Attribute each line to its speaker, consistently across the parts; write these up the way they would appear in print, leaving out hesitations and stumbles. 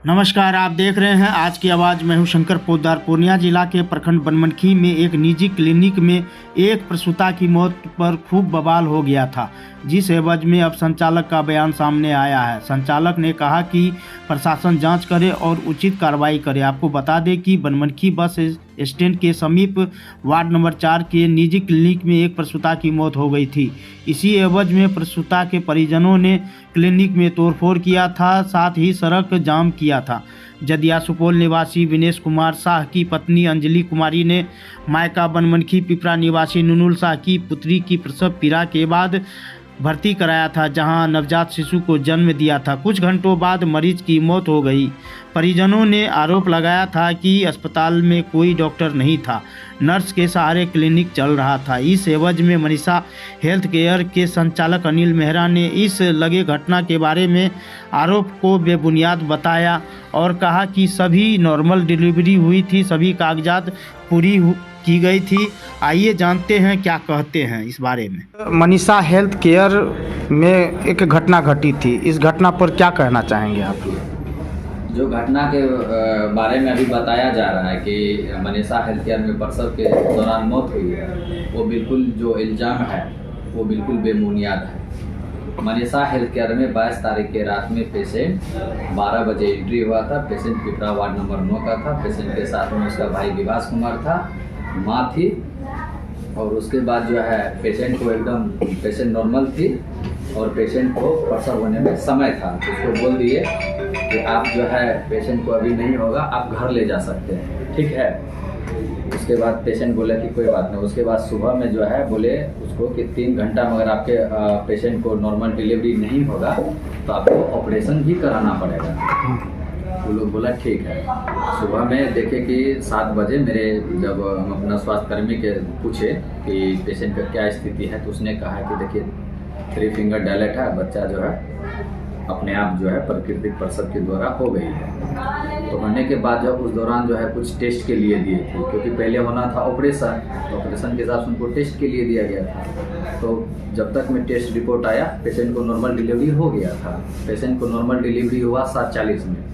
Speaker 1: नमस्कार, आप देख रहे हैं आज की आवाज़। मैं हूं शंकर पोद्दार। पूर्णिया जिला के प्रखंड बनमनखी में एक निजी क्लिनिक में एक प्रसूता की मौत पर खूब बवाल हो गया था, जिस एवज में अब संचालक का बयान सामने आया है। संचालक ने कहा कि प्रशासन जांच करे और उचित कार्रवाई करे। आपको बता दें कि बनमनखी बस स्टैंड के समीप वार्ड नंबर 4 के निजी क्लिनिक में एक प्रसूता की मौत हो गई थी। इसी एवज में प्रसूता के परिजनों ने क्लिनिक में तोड़फोड़ किया था, साथ ही सड़क जाम किया था। जदिया सुपौल निवासी विनेश कुमार शाह की पत्नी अंजलि कुमारी ने मायका बनमनखी पिपरा निवासी नुनुल शाह की पुत्री की प्रसव पीड़ा के बाद भर्ती कराया था, जहां नवजात शिशु को जन्म दिया था। कुछ घंटों बाद मरीज की मौत हो गई। परिजनों ने आरोप लगाया था कि अस्पताल में कोई डॉक्टर नहीं था, नर्स के सहारे क्लिनिक चल रहा था। इस एवज में मनीषा हेल्थ केयर के संचालक अनिल मेहरा ने इस लगे घटना के बारे में आरोप को बेबुनियाद बताया और कहा कि सभी नॉर्मल डिलीवरी हुई थी, सभी कागजात पूरी की गई थी। आइए जानते हैं क्या कहते हैं इस बारे में। मनीषा हेल्थ केयर में एक घटना घटी थी, इस घटना पर क्या कहना चाहेंगे आप?
Speaker 2: जो घटना के बारे में अभी बताया जा रहा है कि मनीषा हेल्थ केयर में प्रसव के दौरान मौत हुई है, वो बिल्कुल जो इल्ज़ाम है वो बिल्कुल बेबुनियाद है। मनीषा हेल्थ केयर में 22 तारीख के रात में पेशेंट 12 बजे एंट्री हुआ था। पेशेंट पिपरा वार्ड नंबर 9 का था। पेशेंट के साथ में उसका भाई विकास कुमार था, माँ थी, और उसके बाद जो है पेशेंट को एकदम पेशेंट नॉर्मल थी और पेशेंट को प्रसव होने में समय था। तो उसको बोल दिए कि आप जो है पेशेंट को अभी नहीं होगा, आप घर ले जा सकते हैं, ठीक है। उसके बाद पेशेंट बोला कि कोई बात नहीं। उसके बाद सुबह में जो है बोले उसको कि 3 घंटा में अगर आपके पेशेंट को नॉर्मल डिलीवरी नहीं होगा तो आपको ऑपरेशन भी कराना पड़ेगा। वो लोग बोला ठीक है। सुबह में देखे कि 7 बजे मेरे जब हम अपना स्वास्थ्य कर्मी के पूछे कि पेशेंट का क्या स्थिति है, तो उसने कहा कि देखिए 3 फिंगर डायलेट है, बच्चा जो है अपने आप जो है प्राकृतिक प्रसव के द्वारा हो गई है। तो होने के बाद जब उस दौरान जो है कुछ टेस्ट के लिए दिए थे, क्योंकि पहले होना था ऑपरेशन, तो ऑपरेशन के हिसाब से उनको टेस्ट के लिए दिया गया था। तो जब तक में टेस्ट रिपोर्ट आया पेशेंट को नॉर्मल डिलीवरी हो गया था। पेशेंट को नॉर्मल डिलीवरी हुआ 7:40 में।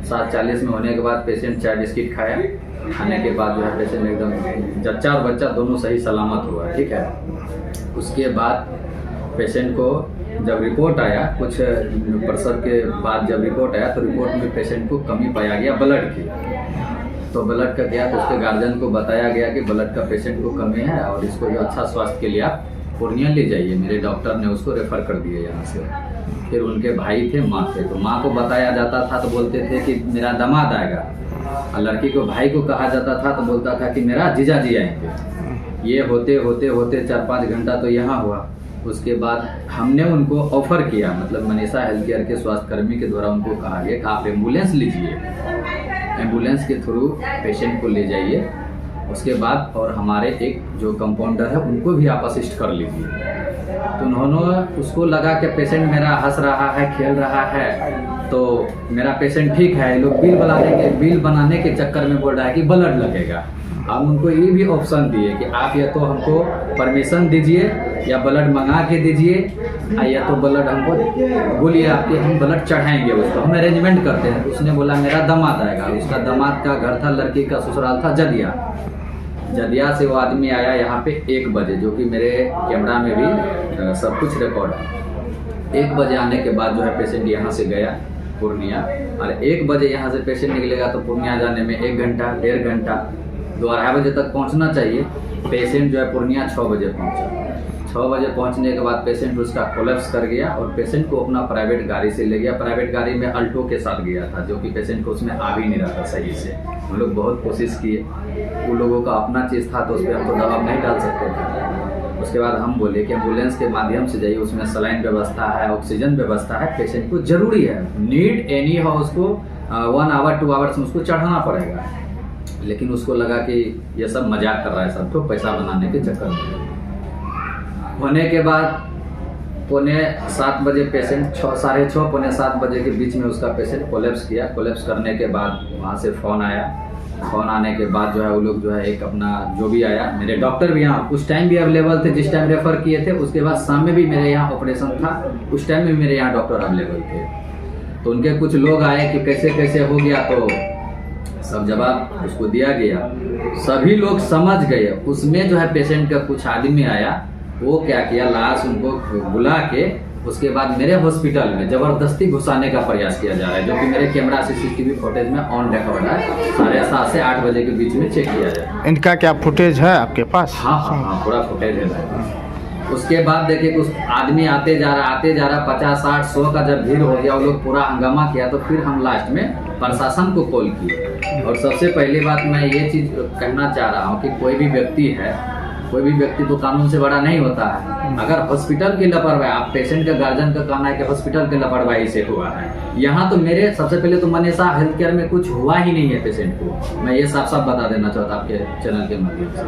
Speaker 2: 7:40 में होने के बाद पेशेंट चाय बिस्किट खाया। खाने के बाद जो है पेशेंट एकदम जच्चा और बच्चा दोनों सही सलामत हुआ, ठीक है। उसके बाद पेशेंट को जब रिपोर्ट आया, कुछ प्रसव के बाद जब रिपोर्ट आया तो रिपोर्ट में पेशेंट को कमी पाया गया ब्लड की। तो ब्लड का गया तो उसके गार्जियन को बताया गया कि ब्लड का पेशेंट को कमी है और इसको जो अच्छा स्वास्थ्य के लिए आप पूर्णिया ले जाइए। मेरे डॉक्टर ने उसको रेफर कर दिया यहाँ से। फिर उनके भाई थे, माँ थे, तो माँ को बताया जाता था तो बोलते थे कि मेरा दामाद आएगा, और लड़की को भाई को कहा जाता था तो बोलता था कि मेरा जीजाजी आएंगे। ये होते होते होते 4-5 घंटा तो यहाँ हुआ। उसके बाद हमने उनको ऑफर किया, मतलब मनीषा हेल्थ केयर के स्वास्थ्य कर्मी के द्वारा उनको कहा गया कि आप एम्बुलेंस लीजिए, एम्बुलेंस के थ्रू पेशेंट को ले जाइए। उसके बाद और हमारे एक जो कंपाउंडर है उनको भी आप असिस्ट कर लीजिए। तो उन्होंने उसको लगा कि पेशेंट मेरा हंस रहा है, खेल रहा है, तो मेरा पेशेंट ठीक है। लोग बिल बनाने के चक्कर में बोल रहा है कि ब्लड लगेगा। हम उनको ये भी ऑप्शन दिए कि आप या तो हमको परमिशन दीजिए या ब्लड मंगा के दीजिए, या तो ब्लड हमको बोलिए आपके, हम ब्लड चढ़ाएंगे उसको, हम अरेंजमेंट करते हैं। उसने बोला मेरा दामाद आएगा। उसका दामाद का घर था, लड़की का ससुराल था जदिया से वो आदमी आया यहाँ पे 1 बजे, जो कि मेरे कैमरा में भी सब कुछ रिकॉर्ड है। 1 बजे आने के बाद जो है पेशेंट यहाँ से गया पूर्णिया, और 1 बजे यहाँ से पेशेंट निकलेगा तो पूर्णिया जाने में 1 घंटा 1.5 घंटा, 2-2:30 बजे तक पहुँचना चाहिए। पेशेंट जो है पूर्णिया 6 बजे पहुँचा। 6 बजे पहुँचने के बाद पेशेंट उसका कोलैप्स कर गया और पेशेंट को अपना प्राइवेट गाड़ी से ले गया। प्राइवेट गाड़ी में अल्टो के साथ गया था, जो कि पेशेंट को उसमें आ भी नहीं रहा था सही से। हम लोग बहुत कोशिश किए, उन लोगों का अपना चीज़ था तो उस पर हम तो दबाव नहीं डाल सकते थे। उसके बाद हम बोले कि एम्बुलेंस के माध्यम से जाइए, उसमें सलाइन व्यवस्था है, ऑक्सीजन व्यवस्था है, पेशेंट को जरूरी है, नीड एनी हो उसको 1 आवर 2 आवर्स में उसको चढ़ाना पड़ेगा। लेकिन उसको लगा कि ये सब मजाक कर रहा है, सबको पैसा बनाने के चक्कर में। होने के बाद 6:45 बजे पेशेंट 6:30 पौने 7 बजे के बीच में उसका पेशेंट कोलैप्स किया। कोलैप्स करने के बाद वहाँ से फ़ोन आया। फ़ोन आने के बाद जो है वो लोग जो है एक अपना जो भी आया, मेरे डॉक्टर भी यहाँ उस टाइम भी अवेलेबल थे, जिस टाइम रेफ़र किए थे। उसके बाद शाम में भी मेरे यहाँ ऑपरेशन था, उस टाइम में मेरे यहाँ डॉक्टर अवेलेबल थे। तो उनके कुछ लोग आए कि कैसे कैसे हो गया, तो सब जवाब उसको दिया गया। सभी लोग समझ गए। उसमें जो है पेशेंट का कुछ आदमी आया, वो क्या किया, लाश उनको बुला के उसके बाद मेरे हॉस्पिटल में जबरदस्ती घुसाने का प्रयास किया जा रहा है, जो कि मेरे कैमरा CCTV फुटेज में ऑन रिकॉर्ड है। 7:30 से 8 बजे के बीच में चेक किया जाए।
Speaker 1: इनका क्या फुटेज है आपके पास?
Speaker 2: हाँ, पूरा फुटेज है। उसके बाद देखिए कुछ आदमी आते जा रहा 50, 60, 100 का जब भीड़ हो गया, वो लोग पूरा हंगामा किया, तो फिर हम लास्ट में प्रशासन को कॉल किए। और सबसे पहली बात मैं ये चीज़ कहना चाह रहा हूँ कि कोई भी व्यक्ति तो कानून से बड़ा नहीं होता है। अगर हॉस्पिटल की लापरवाही, आप पेशेंट का गार्जियन का कहना है कि हॉस्पिटल की लापरवाही से हुआ है, यहाँ तो मेरे सबसे पहले तो मनीषा हेल्थ केयर में कुछ हुआ ही नहीं है पेशेंट को। मैं ये साफ साफ बता देना चाहता आपके चैनल के माध्यम से।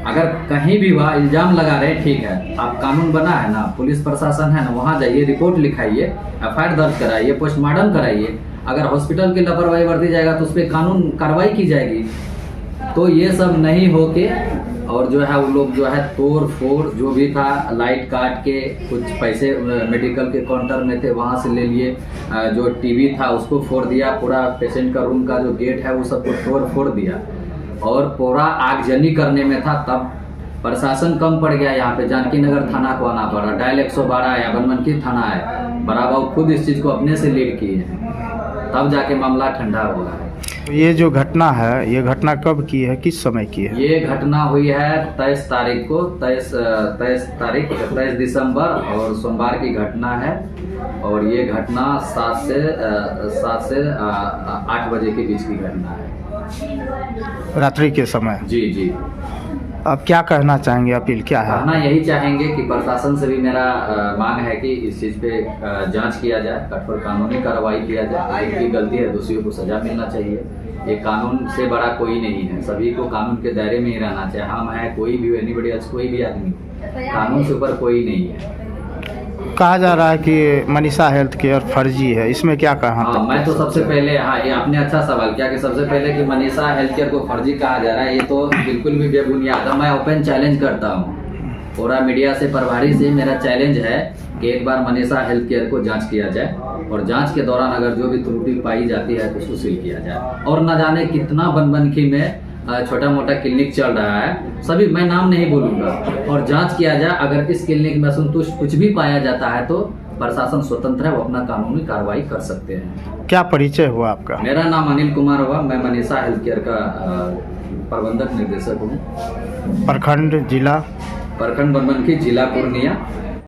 Speaker 2: अगर कहीं भी हुआ, इल्जाम लगा रहे, ठीक है, आप कानून बना है ना, पुलिस प्रशासन है ना, वहाँ जाइए, रिपोर्ट लिखाइए, FIR दर्ज कराइए, पोस्टमार्टम कराइए। अगर हॉस्पिटल की लापरवाही बरती जाएगा तो उस पर कानून कार्रवाई की जाएगी। तो ये सब नहीं हो के, और जो है वो लोग जो है तोड़ फोड़ जो भी था, लाइट काट के, कुछ पैसे मेडिकल के काउंटर में थे वहाँ से ले लिए, जो TV था उसको फोड़ दिया, पूरा पेशेंट का रूम का जो गेट है वो सबको तोड़ फोड़ दिया, और पूरा आगजनी करने में था। तब प्रशासन कम पड़ गया, यहाँ पे जानकी नगर थाना को आना पड़ा, डायल 112 है, बनमनखी थाना है, बराबर खुद इस चीज़ को अपने से लीड किए हैं, तब जाके मामला ठंडा हुआ है।
Speaker 1: ये जो घटना है, ये घटना कब की है, किस समय की है?
Speaker 2: ये घटना हुई है 23 तारीख को, 23 दिसंबर, और सोमवार की घटना है। और ये घटना 7 से 8 बजे के बीच की घटना है,
Speaker 1: रात्रि के समय।
Speaker 2: जी।
Speaker 1: अब क्या कहना चाहेंगे, अपील क्या है?
Speaker 2: कहना यही चाहेंगे कि प्रशासन से भी मेरा मांग है कि इस चीज़ पे जांच किया जाए, कठोर कानूनी कार्रवाई किया जाए। जिनकी गलती है दोषियों को सजा मिलना चाहिए। ये कानून से बड़ा कोई नहीं है, सभी को कानून के दायरे में ही रहना चाहिए। हम है, कोई भी, एनीबॉडी एल्स, कोई भी आदमी, कानून से ऊपर कोई नहीं है।
Speaker 1: कहा जा रहा है कि मनीषा हेल्थ केयर फर्जी है, इसमें क्या कहा?
Speaker 2: हाँ, मैं तो सबसे पहले, हाँ, ये आपने अच्छा सवाल किया कि सबसे पहले कि मनीषा हेल्थ केयर को फर्जी कहा जा रहा है, ये तो बिल्कुल भी बेबुनियाद है। मैं ओपन चैलेंज करता हूँ, पूरा मीडिया से, प्रभारी से मेरा चैलेंज है कि एक बार मनीषा हेल्थ केयर को जांच किया जाए, और जांच के दौरान अगर जो भी त्रुटि पाई जाती है तो उसको सील किया जाए। और न जाने कितना बनमनखी में छोटा मोटा क्लिनिक चल रहा है, सभी, मैं नाम नहीं बोलूँगा, और जांच किया जाए। अगर इस क्लिनिक में असंतुष्ट कुछ भी पाया जाता है तो प्रशासन स्वतंत्र है, वो अपना कानूनी कार्रवाई कर सकते हैं।
Speaker 1: क्या परिचय हुआ आपका?
Speaker 2: मेरा नाम अनिल कुमार हुआ, मैं मनीषा हेल्थ केयर का प्रबंधक निर्देशक हूँ।
Speaker 1: प्रखंड, जिला?
Speaker 2: प्रखंड बनमनखी, जिला पूर्णिया।